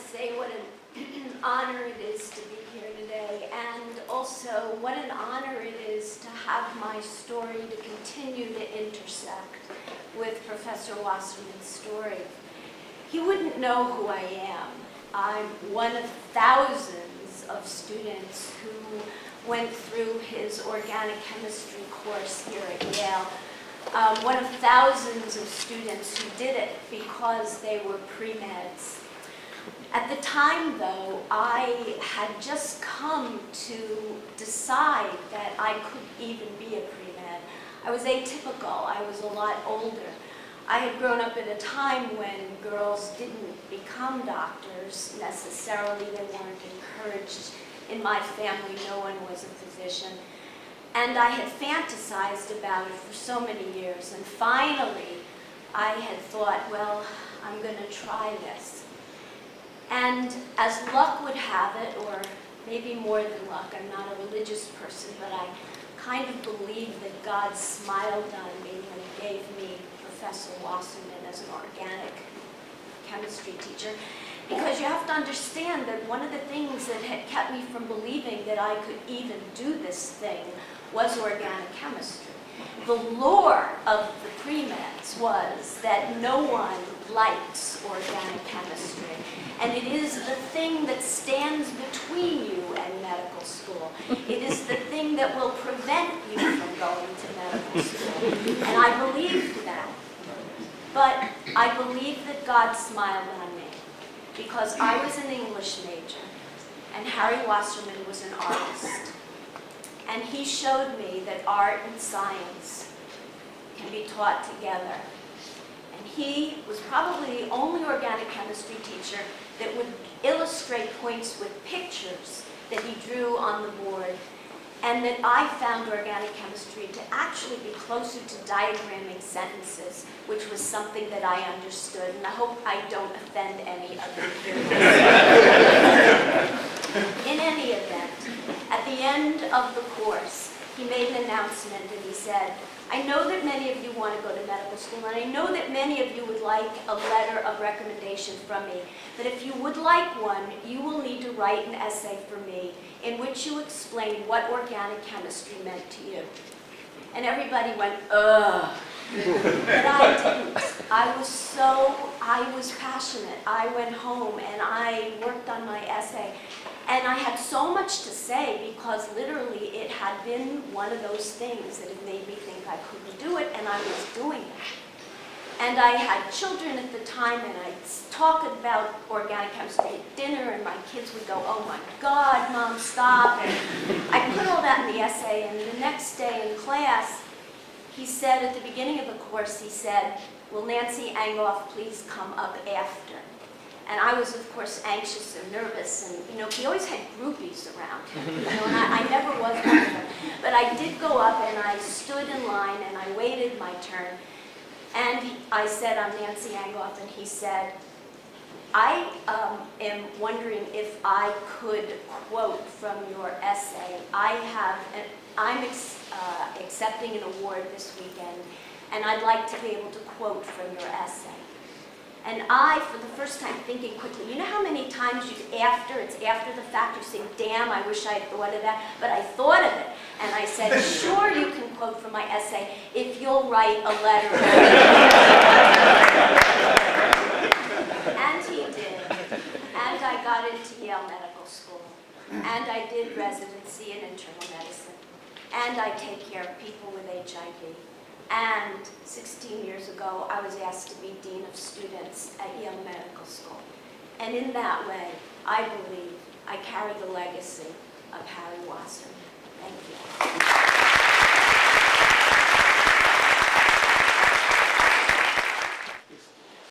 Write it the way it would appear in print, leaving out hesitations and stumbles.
say what an honor it is to be here today, and also what an honor it is to have my story to continue to intersect with Professor Wasserman's story. He wouldn't know who I am. I'm one of thousands of students who went through his organic chemistry course here at Yale. One of thousands of students who did it because they were pre-meds. At the time, though, I had just come to decide that I could even be a pre-med. I was atypical. I was a lot older. I had grown up at a time when girls didn't become doctors necessarily. They weren't encouraged. In my family, no one was a physician. And I had fantasized about it for so many years. And finally, I had thought, well, I'm going to try this. And as luck would have it, or maybe more than luck, I'm not a religious person, but I kind of believe that God smiled on me when he gave me Professor Wasserman as an organic chemistry teacher. Because you have to understand that one of the things that had kept me from believing that I could even do this thing was organic chemistry. The lore of the pre-meds was that no one likes organic chemistry. And it is the thing that stands between you and medical school. It is the thing that will prevent you from going to medical school. And I believed that. But I believe that God smiled on me because I was an English major and Harry Wasserman was an artist. And he showed me that art and science can be taught together. And he was probably the only organic chemistry teacher that would illustrate points with pictures that he drew on the board, and that I found organic chemistry to actually be closer to diagramming sentences, which was something that I understood, and I hope I don't offend any of you here. In any event, at the end of the course, he made an announcement and he said, I know that many of you want to go to medical school, and I know that many of you would like a letter of recommendation from me, but if you would like one, you will need to write an essay for me in which you explain what organic chemistry meant to you. And everybody went, ugh. But I didn't. I was passionate. I went home and I worked on my essay. And I had so much to say because literally it had been one of those things that had made me think I couldn't do it, and I was doing it. And I had children at the time, and I'd talk about organic chemistry at dinner, and my kids would go, oh my God, Mom, stop. And I put all that in the essay, and the next day in class, he said at the beginning of the course, he said, will Nancy Angoff please come up after? And I was, of course, anxious and nervous, and he always had groupies around him, and I never was one of them. But I did go up, and I stood in line, and I waited my turn, and I said, I'm Nancy Angoff, and he said, I am wondering if I could quote from your essay. I'm accepting an award this weekend, and I'd like to be able to quote from your essay. And I, for the first time, thinking quickly, you know how many times it's after the fact, you say, damn, I wish I had thought of that, but I thought of it. And I said, sure, you can quote from my essay if you'll write a letter. And he did. And I got into Yale Medical School. And I did residency in internal medicine. And I take care of people with HIV. And 16 years ago, I was asked to be Dean of Students at Yale Medical School. And in that way, I believe I carry the legacy of Harry Wasserman.